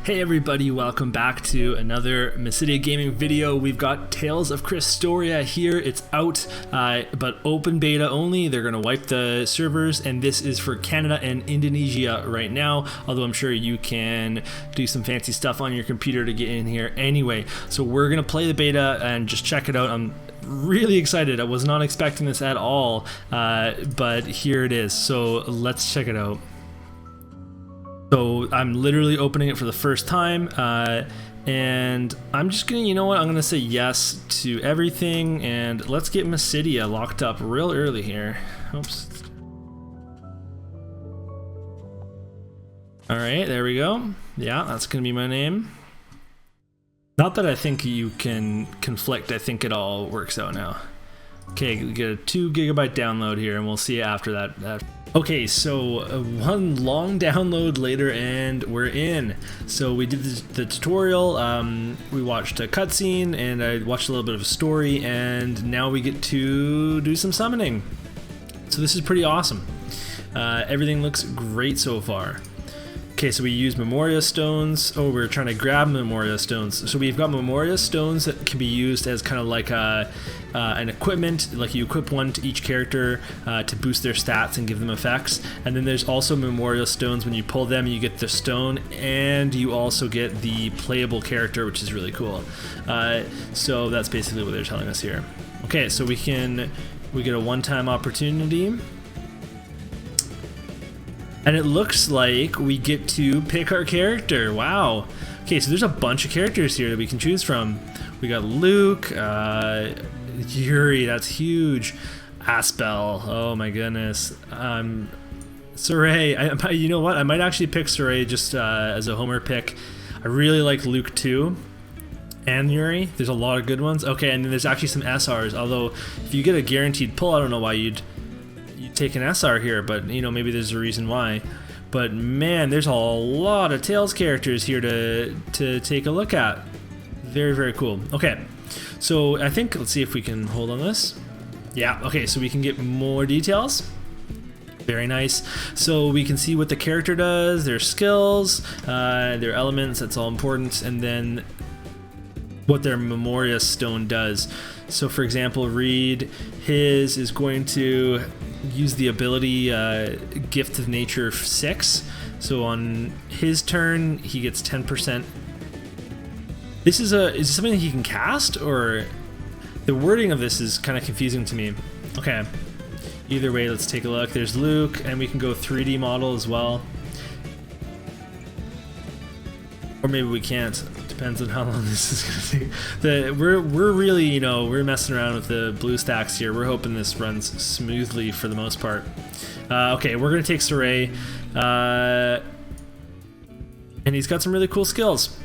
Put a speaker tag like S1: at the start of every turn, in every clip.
S1: Hey everybody, welcome back to another Mysidia Gaming video. We've got Tales of Crestoria here. It's out, but open beta only. They're gonna wipe the servers, and this is for Canada and Indonesia right now, although I'm sure you can do some fancy stuff on your computer to get in here anyway. So we're gonna play the beta and just check it out. I'm really excited. I was not expecting this at all, but here it is. So let's check it out. So I'm literally opening it for the first time, and I'm just gonna, you know what, I'm gonna say yes to everything, and let's get Mysidia locked up real early here. Oops. All right, there we go. Yeah, that's gonna be my name. Not that I think you can conflict, I think it all works out now. Okay, we get a 2 GB download here, and we'll see after that. Okay, so one long download later, and we're in. So we did the tutorial, we watched a cutscene, and I watched a little bit of a story, and now we get to do some summoning. So this is pretty awesome. Everything looks great so far. Okay, so we use Memoria Stones. Oh, we're trying to grab Memoria Stones. So we've got Memoria Stones that can be used as kind of like an equipment, like you equip one to each character to boost their stats and give them effects. And then there's also Memoria Stones. When you pull them, you get the stone, and you also get the playable character, which is really cool. So that's basically what they're telling us here. Okay, so we get a one-time opportunity. And it looks like we get to pick our character. Wow. Okay, so there's a bunch of characters here that we can choose from. We got Luke, Yuri, that's huge. Aspel, oh my goodness. Saray, you know what? I might actually pick Saray just as a homer pick. I really like Luke too. And Yuri, there's a lot of good ones. Okay, and then there's actually some SRs, although if you get a guaranteed pull, I don't know why you'd take an SR here, but you know, maybe there's a reason why. But man, there's a lot of Tales characters here to take a look at. Very, very cool. Okay, so I think, let's see if we can hold on this. Yeah, okay, so we can get more details. Very nice. So we can see what the character does, their skills, their elements, that's all important, and then what their Memoria Stone does. So for example, Reed, his is going to use the ability Gift of Nature 6. So on his turn, he gets 10%. This is this something that he can cast, or the wording of this is kind of confusing to me. Okay, either way, let's take a look. There's Luke, and we can go 3D model as well. Or maybe we can't. Depends on how long this is gonna take. We're really, you know, we're messing around with the blue stacks here. We're hoping this runs smoothly for the most part. Okay, we're gonna take Saray, and he's got some really cool skills.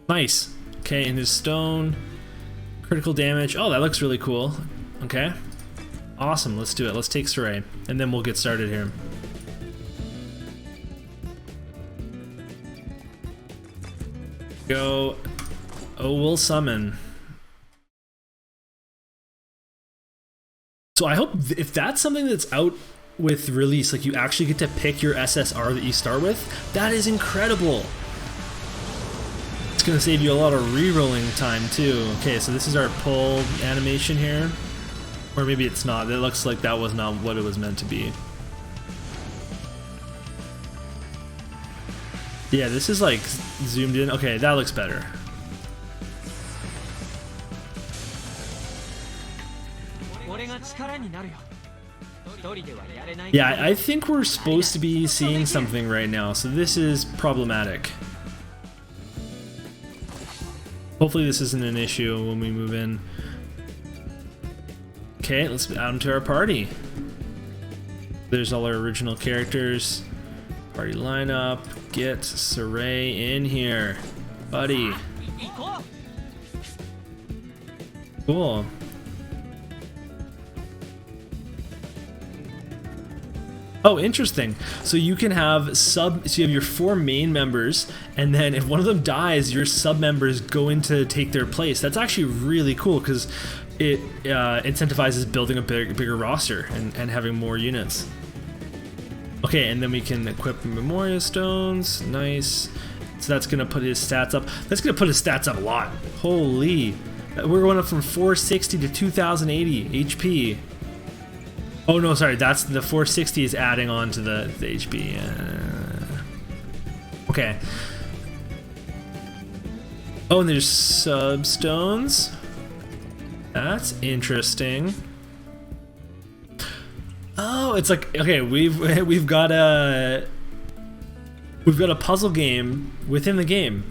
S1: Nice. Okay, and his stone, critical damage. Oh, that looks really cool. Okay, awesome. Let's do it. Let's take Saray, and then we'll get started here. Go. Oh, we'll summon. So I hope if that's something that's out with release, like you actually get to pick your SSR that you start with, that is incredible. It's gonna save you a lot of re-rolling time too. Okay, so this is our pull animation here, or maybe it's not. It looks like that was not what it was meant to be. Yeah, this is like zoomed in. Okay, that looks better. Yeah, I think we're supposed to be seeing something right now, so this is problematic. Hopefully this isn't an issue when we move in. Okay, let's add them to our party. There's all our original characters. Party lineup. Get Saray in here, buddy. Cool. Oh, interesting. So you can have so you have your 4 main members, and then if one of them dies, your sub members go in to take their place. That's actually really cool because it incentivizes building a bigger roster and having more units. Okay, and then we can equip Memoria Stones. Nice. So that's gonna put his stats up. That's gonna put his stats up a lot. Holy. We're going up from 460 to 2080 HP. Oh no, sorry, that's the 460 is adding on to the HP. Okay. Oh, and there's substones. That's interesting. Oh, it's like, okay, we've got a puzzle game within the game.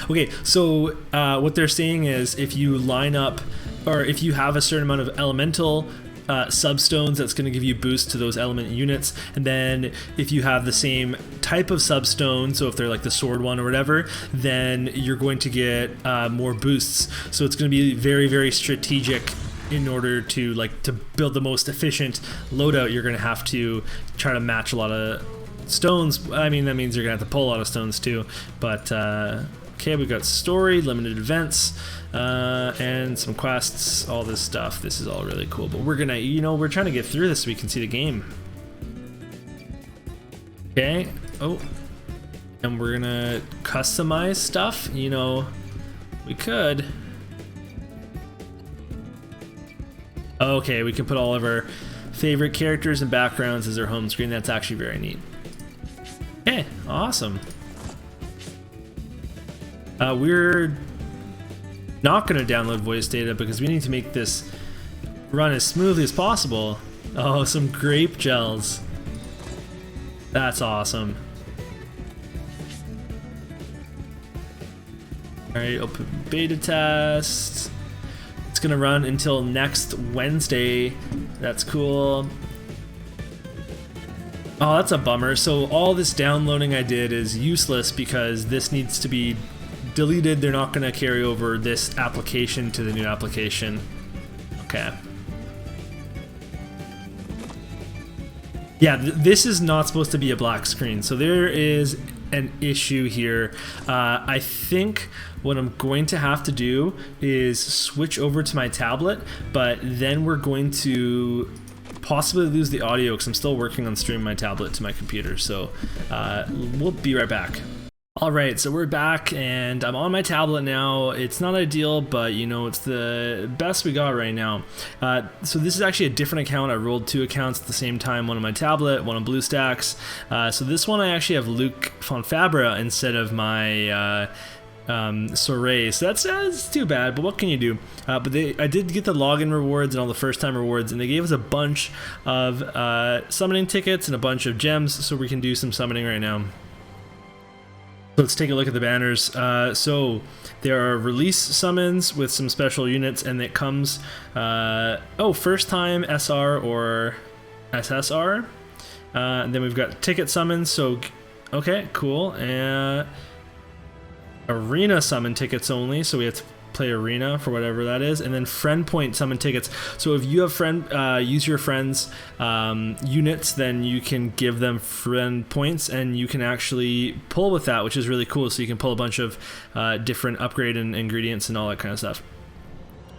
S1: Okay, so what they're saying is if you line up, or if you have a certain amount of elemental substones, that's going to give you boost to those element units, and then if you have the same type of substone, so if they're like the sword one or whatever, then you're going to get more boosts. So it's going to be very, very strategic. In order to build the most efficient loadout, you're going to have to try to match a lot of stones. I mean, that means you're going to have to pull a lot of stones too, but okay, we've got story, limited events, and some quests, all this stuff. This is all really cool, but we're gonna, we're trying to get through this so we can see the game. Okay, oh, and we're gonna customize stuff, we could. Okay, we can put all of our favorite characters and backgrounds as our home screen. That's actually very neat. Okay, awesome. We're not going to download voice data because we need to make this run as smoothly as possible. Oh, some grape gels. That's awesome. Alright, open beta test. It's going to run until next Wednesday. That's cool. Oh, that's a bummer. So all this downloading I did is useless because this needs to be deleted. They're not going to carry over this application to the new application. Okay. Yeah, this is not supposed to be a black screen. So there is an issue here. I think what I'm going to have to do is switch over to my tablet, but then we're going to possibly lose the audio because I'm still working on streaming my tablet to my computer. So we'll be right back. Alright, so we're back and I'm on my tablet now. It's not ideal, but it's the best we got right now. So this is actually a different account. I rolled two accounts at the same time, one on my tablet, one on BlueStacks. So this one I actually have Luke Fonfabra instead of my Soray. So that's too bad, but what can you do? But I did get the login rewards and all the first time rewards, and they gave us a bunch of summoning tickets and a bunch of gems, so we can do some summoning right now. So let's take a look at the banners. So there are release summons with some special units, and it comes, first time SR or SSR. And then we've got ticket summons, so, okay, cool. And arena summon tickets only, so we have to play arena for whatever that is, and then friend point summon tickets. So if you have use your friends units, then you can give them friend points and you can actually pull with that, which is really cool. So you can pull a bunch of different upgrade and ingredients and all that kind of stuff.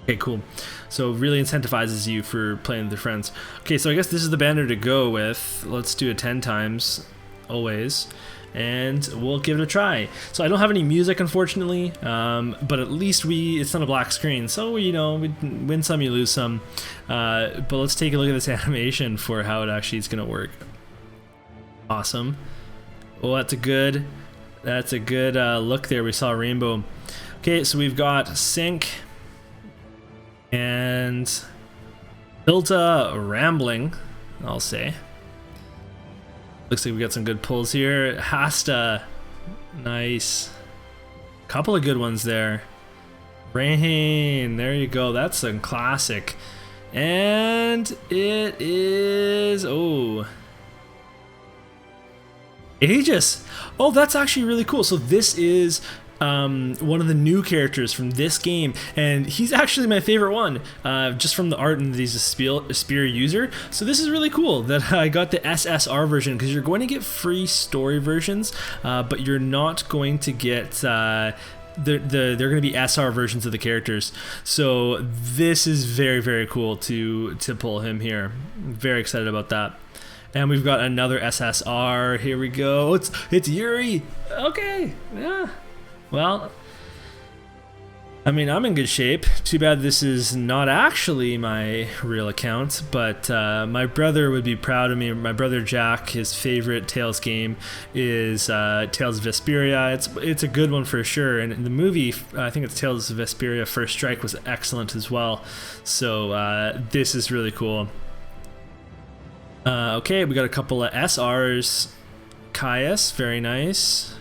S1: Okay, cool. So really incentivizes you for playing with your friends. Okay, so I guess this is the banner to go with. Let's do it 10 times always, and we'll give it a try. So I don't have any music, unfortunately, but at least it's not a black screen, so we win some, you lose some. But let's take a look at this animation for how it actually is gonna work. Awesome. Well, that's a good look there. We saw a rainbow. Okay, so we've got Sync and Hilda Rambling, I'll say. Looks like we got some good pulls here. Hasta, nice. Couple of good ones there. Rain, there you go. That's a classic. And it is, Aegis. Oh, that's actually really cool. So this is one of the new characters from this game, and he's actually my favorite one, just from the art, and he's a spear user. So this is really cool that I got the SSR version, because you're going to get free story versions, but you're not going to get they're going to be SR versions of the characters. So this is very, very cool to pull him here. I'm very excited about that. And we've got another SSR. Here we go. It's Yuri. Okay. Yeah. Well, I mean, I'm in good shape. Too bad this is not actually my real account, but my brother would be proud of me. My brother Jack, his favorite Tales game is Tales of Vesperia. It's a good one for sure. And in the movie, I think it's Tales of Vesperia First Strike was excellent as well. So this is really cool. Okay, we got a couple of SRs. Caius, very nice.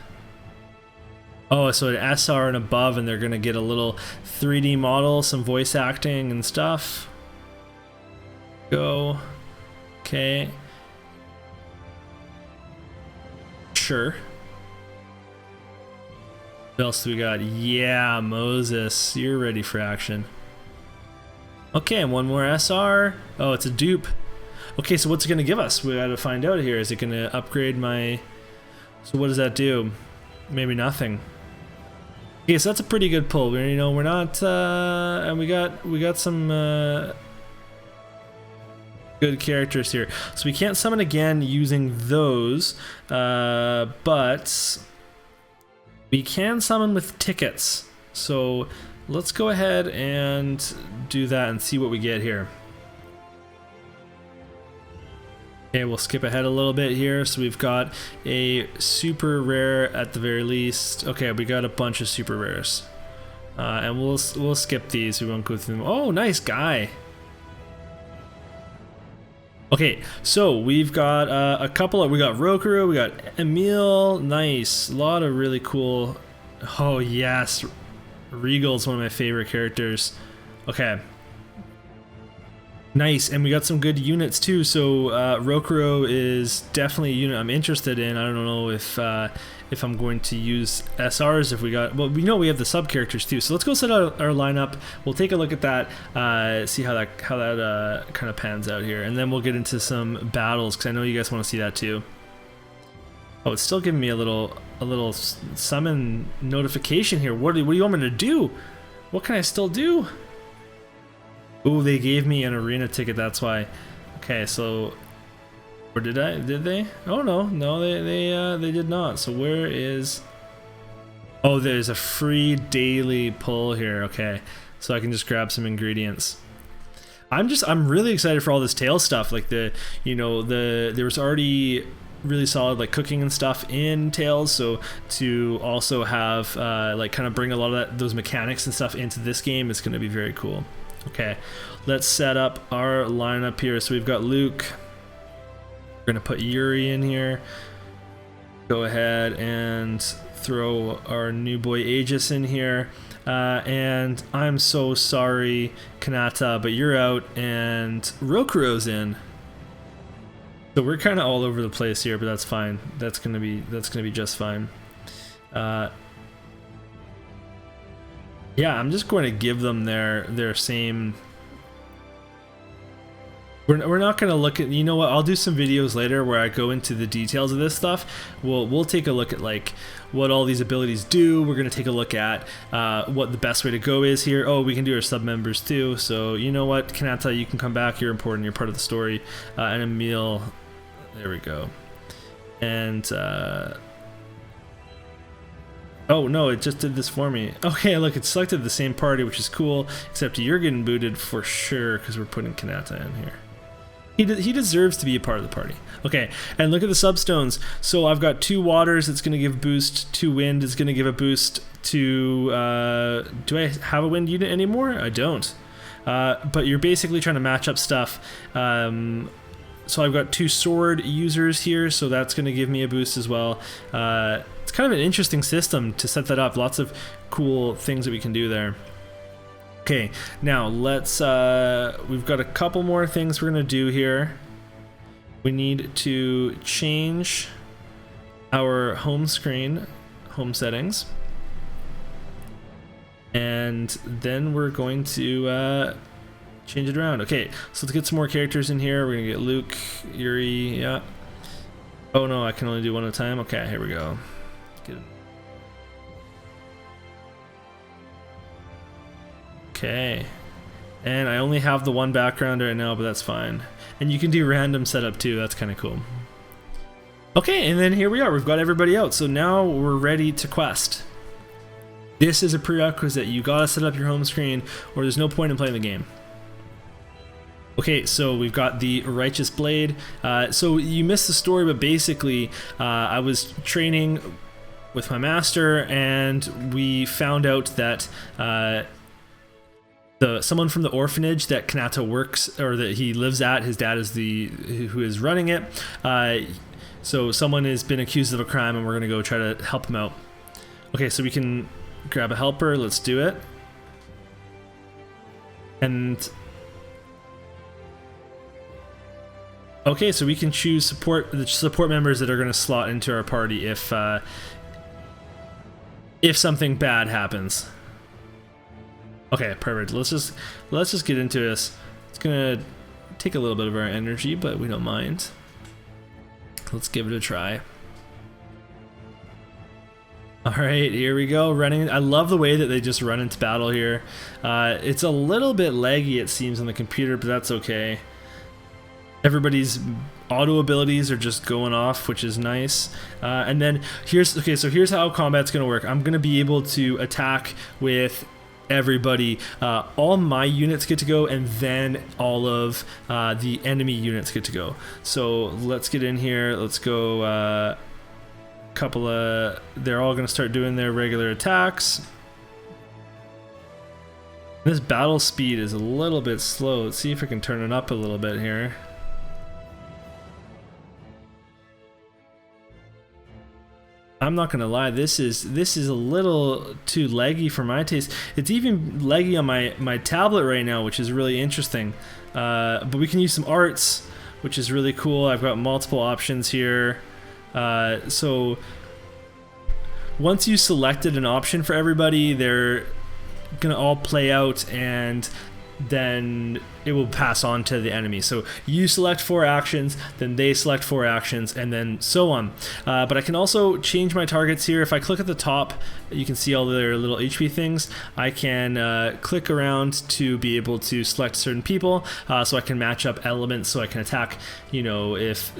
S1: Oh, so an SR and above, and they're gonna get a little 3D model, some voice acting and stuff. Go. Okay. Sure. What else do we got? Yeah, Moses, you're ready for action. Okay, and one more SR. Oh, it's a dupe. Okay, so what's it gonna give us? We gotta find out here. Is it gonna upgrade my... So what does that do? Maybe nothing. Okay, so that's a pretty good pull. You know, we're not, and we got some good characters here. So we can't summon again using those, but we can summon with tickets. So let's go ahead and do that and see what we get here. Okay, we'll skip ahead a little bit here. So we've got a super rare at the very least. Okay, we got a bunch of super rares, and we'll skip these. We won't go through them. Oh, nice guy. Okay, so we've got a couple of. We got Rokuro, we got Emil. Nice, a lot of really cool. Oh yes, Regal's one of my favorite characters. Okay. Nice, and we got some good units too. So Rokuro is definitely a unit I'm interested in. I don't know if I'm going to use SRs. If we got, well, we know we have the sub characters too. So let's go set out our lineup. We'll take a look at that, see how that kind of pans out here, and then we'll get into some battles because I know you guys want to see that too. Oh, it's still giving me a little summon notification here. What do you want me to do? What can I still do? Oh, they gave me an arena ticket, that's why. Okay, so... Or did they? Oh, no, they did not. So where is... Oh, there's a free daily pull here, okay. So I can just grab some ingredients. I'm really excited for all this Tales stuff. Like there was already really solid like cooking and stuff in Tales, so to also have like kind of bring a lot of those mechanics and stuff into this game is going to be very cool. Okay, let's set up our lineup here. So we've got Luke. We're gonna put Yuri in here. Go ahead and throw our new boy Aegis in here. And I'm so sorry, Kanata, but you're out, and Rokuro's in. So we're kind of all over the place here, but that's fine. That's gonna be just fine. Yeah, I'm just going to give them their same. We're not going to look at, you know what, I'll do some videos later where I go into the details of this stuff. We'll take a look at like what all these abilities do. We're going to take a look at what the best way to go is here. Oh, we can do our sub members too. So you know what, Kanata, you can come back. You're important. You're part of the story. And Emil, there we go. And oh no, it just did this for me. Okay, look, it selected the same party, which is cool, except you're getting booted for sure because we're putting Kanata in here. He deserves to be a part of the party. Okay, and look at the substones. So I've got 2 waters that's going to give boost, 2 wind is going to give a boost to... do I have a wind unit anymore? I don't. But you're basically trying to match up stuff. So I've got 2 sword users here, so that's going to give me a boost as well. It's kind of an interesting system to set that up. Lots of cool things that we can do there. Okay, now let's, we've got a couple more things we're going to do here. We need to change our home screen, home settings. And then we're going to change it around. Okay, so let's get some more characters in here. We're going to get Luke, Yuri, yeah. Oh no, I can only do one at a time. Okay, here we go. Get it. Okay, And I only have the one background right now, but that's fine. And you can do random setup too, that's kind of cool. Okay, and then here we are, we've got everybody out. So now we're ready to quest. This is a prerequisite, you gotta set up your home screen or there's no point in playing the game. Okay, so we've got the Righteous Blade. So you missed the story, but basically I was training with my master and we found out that someone from the orphanage that Kanata works, or that he lives at, his dad is who is running it. So someone has been accused of a crime and we're gonna go try to help him out. Okay, so we can grab a helper, let's do it. And okay, so we can choose the support members that are going to slot into our party if something bad happens. Okay, perfect. Let's just get into this. It's gonna take a little bit of our energy, but we don't mind. Let's give it a try. All right, here we go. Running. I love the way that they just run into battle here. It's a little bit laggy, it seems, on the computer, but that's okay. Everybody's auto abilities are just going off, which is nice. And then here's how combat's gonna work. I'm gonna be able to attack with everybody. All my units get to go, and then all of the enemy units get to go. So let's get in here. Let's go. They're all gonna start doing their regular attacks. This battle speed is a little bit slow. Let's see if I can turn it up a little bit here. I'm not gonna lie, this is a little too laggy for my taste. It's even laggy on my tablet right now, which is really interesting. But we can use some arts, which is really cool. I've got multiple options here. So once you selected an option for everybody, they're gonna all play out and then it will pass on to the enemy. So you select 4 actions, then they select 4 actions, and then so on. But I can also change my targets here. If I click at the top, you can see all their little HP things. I can click around to be able to select certain people, so I can match up elements, so I can attack, you know, if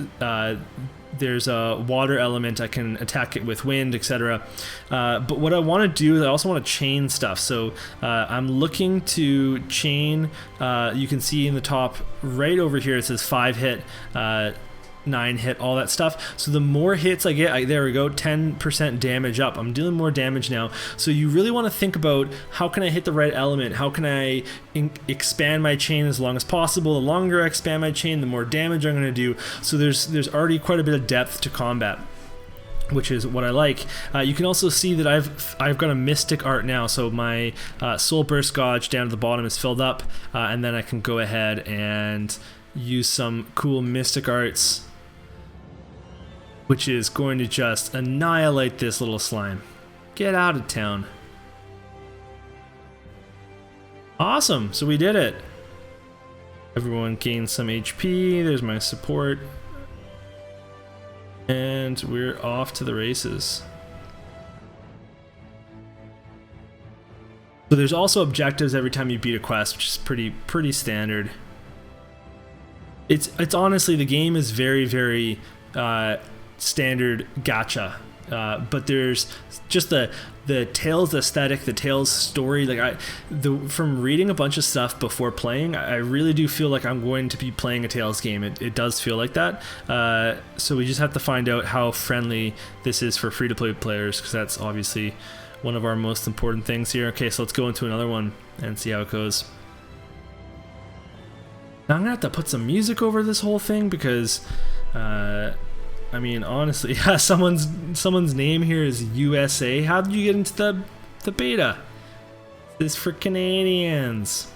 S1: there's a water element, I can attack it with wind, etc. But what I want to do is I also want to chain stuff. So I'm looking to chain, you can see in the top right over here it says 5 hit, 9 hit, all that stuff. So the more hits I get, there we go, 10% damage up. I'm dealing more damage now. So you really want to think about, how can I hit the right element? How can I expand my chain as long as possible? The longer I expand my chain, the more damage I'm going to do. So there's already quite a bit of depth to combat, which is what I like. You can also see that I've got a mystic art now, so my soul burst gauge down at the bottom is filled up, and then I can go ahead and use some cool mystic arts, which is going to just annihilate this little slime. Get out of town. Awesome, so we did it. Everyone gained some HP, there's my support. And we're off to the races. So there's also objectives every time you beat a quest, which is pretty standard. It's honestly, the game is very standard gacha, but there's just the Tales aesthetic, the Tales story. Like from reading a bunch of stuff before playing, I really do feel like I'm going to be playing a Tales game. It does feel like that. So we just have to find out how friendly this is for free-to-play players, because that's obviously one of our most important things here. Okay, so let's go into another one and see how it goes. Now I'm gonna have to put some music over this whole thing because I mean, honestly, yeah, someone's name here is USA. How did you get into the beta? This is for Canadians.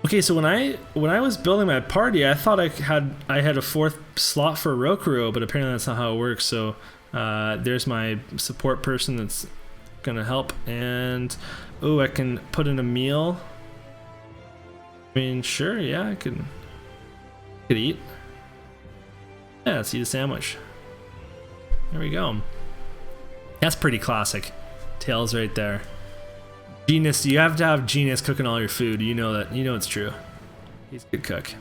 S1: Okay, so when I was building my party, I thought I had a 4th slot for Rokuro, but apparently that's not how it works. So there's my support person that's gonna help, and oh, I can put in a meal. I mean, sure, yeah, I could eat. Yeah, let's eat a sandwich. There we go. That's pretty classic. Tails right there. Genius, you have to have Genius cooking all your food. You know that. You know it's true. He's a good cook.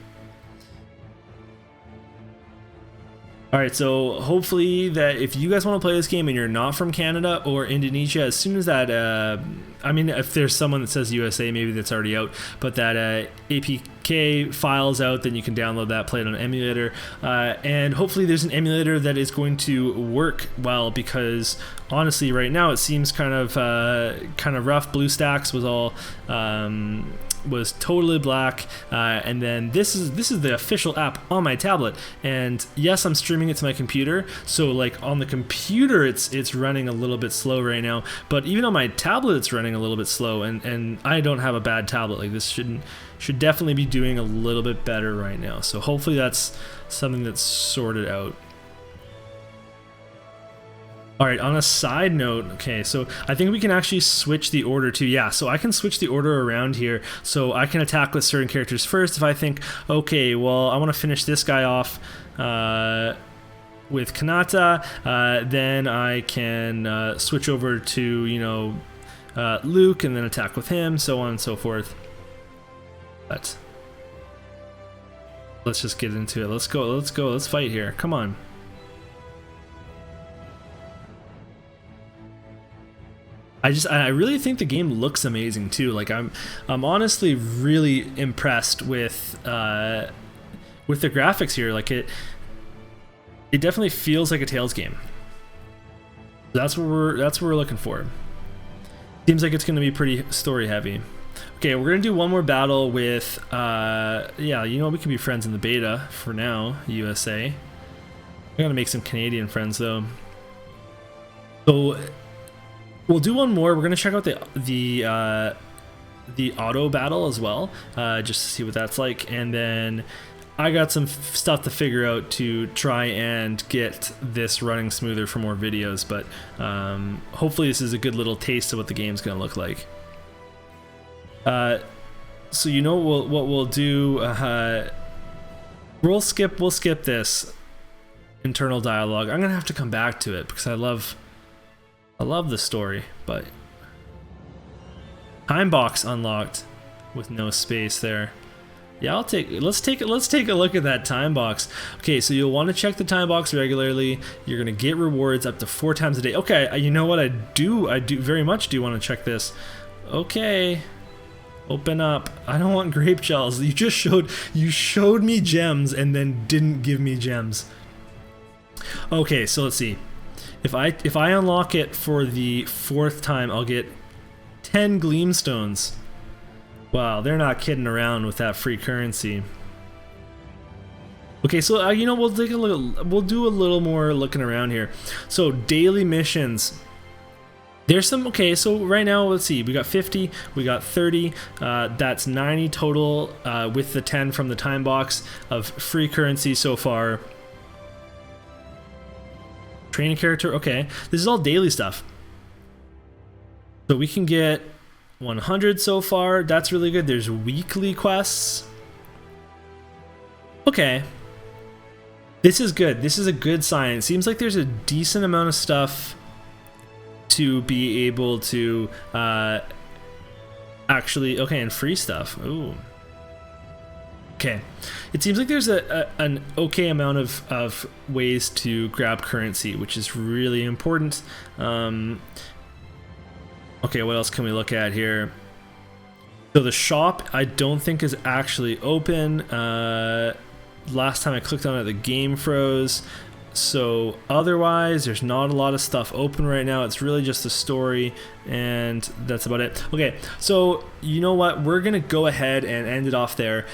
S1: Alright, so hopefully that if you guys want to play this game and you're not from Canada or Indonesia, as soon as that, I mean, if there's someone that says USA, maybe that's already out, but that APK file's out, then you can download that, play it on an emulator, and hopefully there's an emulator that is going to work well, because honestly right now it seems kind of rough. BlueStacks was all was totally black, and then this is the official app on my tablet, and yes, I'm streaming it to my computer, so like on the computer it's running a little bit slow right now, but even on my tablet it's running a little bit slow, and I don't have a bad tablet. Like this should definitely be doing a little bit better right now, so hopefully that's something that's sorted out. Alright, on a side note, okay, so I think we can actually switch the order too. Yeah, so I can switch the order around here, so I can attack with certain characters first. If I think, okay, well, I want to finish this guy off with Kanata, then I can switch over to, you know, Luke, and then attack with him, so on and so forth. But let's just get into it. Let's go, let's fight here. Come on. I really think the game looks amazing too. Like I'm honestly really impressed with the graphics here. Like it definitely feels like a Tales game. That's what we're looking for. Seems like it's going to be pretty story heavy. Okay, we're gonna do one more battle with yeah, you know, we can be friends in the beta for now, USA. I gotta make some Canadian friends though. So we'll do one more. We're gonna check out the auto battle as well, just to see what that's like, and then I got some stuff to figure out to try and get this running smoother for more videos. But hopefully this is a good little taste of what the game's gonna look like. So you know what we'll do. We'll skip this internal dialogue. I'm gonna have to come back to it because I love the story, but time box unlocked with no space there. Yeah, let's take a look at that time box. Okay, so you'll want to check the time box regularly. You're gonna get rewards up to 4 times a day. Okay, you know what I do very much do want to check this. Okay, open up. I don't want grape shells. You showed me gems and then didn't give me gems. Okay, so let's see. If I unlock it for the 4th time, I'll get 10 gleamstones. Wow, they're not kidding around with that free currency. Okay, so you know, we'll take a look. We'll do a little more looking around here. So daily missions. There's some. Okay, so right now, let's see. We got 50. We got 30. That's 90 total with the 10 from the time box of free currency so far. Training character, okay. This is all daily stuff. So we can get 100 so far. That's really good. There's weekly quests. Okay. This is good. This is a good sign. It seems like there's a decent amount of stuff to be able to actually... Okay, and free stuff. Ooh. Okay, it seems like there's an okay amount of ways to grab currency, which is really important. Okay, what else can we look at here? So the shop, I don't think is actually open. Last time I clicked on it, the game froze. So otherwise, there's not a lot of stuff open right now. It's really just the story, and that's about it. Okay, so you know what? We're gonna go ahead and end it off there.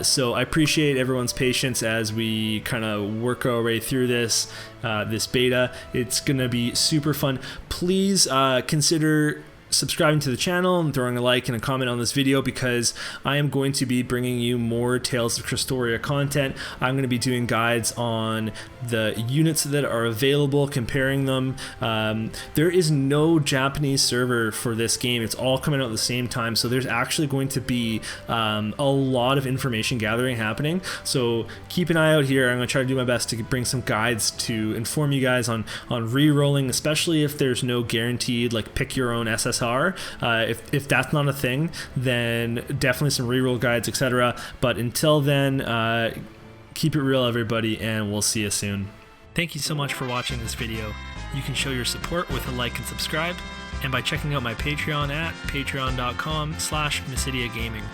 S1: So I appreciate everyone's patience as we kind of work our way through this beta. It's gonna be super fun. Please consider subscribing to the channel and throwing a like and a comment on this video, because I am going to be bringing you more Tales of Crestoria content. I'm going to be doing guides on the units that are available, comparing them. There is no Japanese server for this game. It's all coming out at the same time, so there's actually going to be a lot of information gathering happening. So keep an eye out here. I'm going to try to do my best to bring some guides to inform you guys on re-rolling, especially if there's no guaranteed like pick your own SS SR. If that's not a thing, then definitely some reroll guides, etc. But until then, keep it real, everybody, and we'll see you soon. Thank you so much for watching this video. You can show your support with a like and subscribe, and by checking out my Patreon at patreon.com/MysidiaGaming.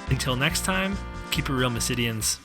S1: Until next time, keep it real, Mysidians.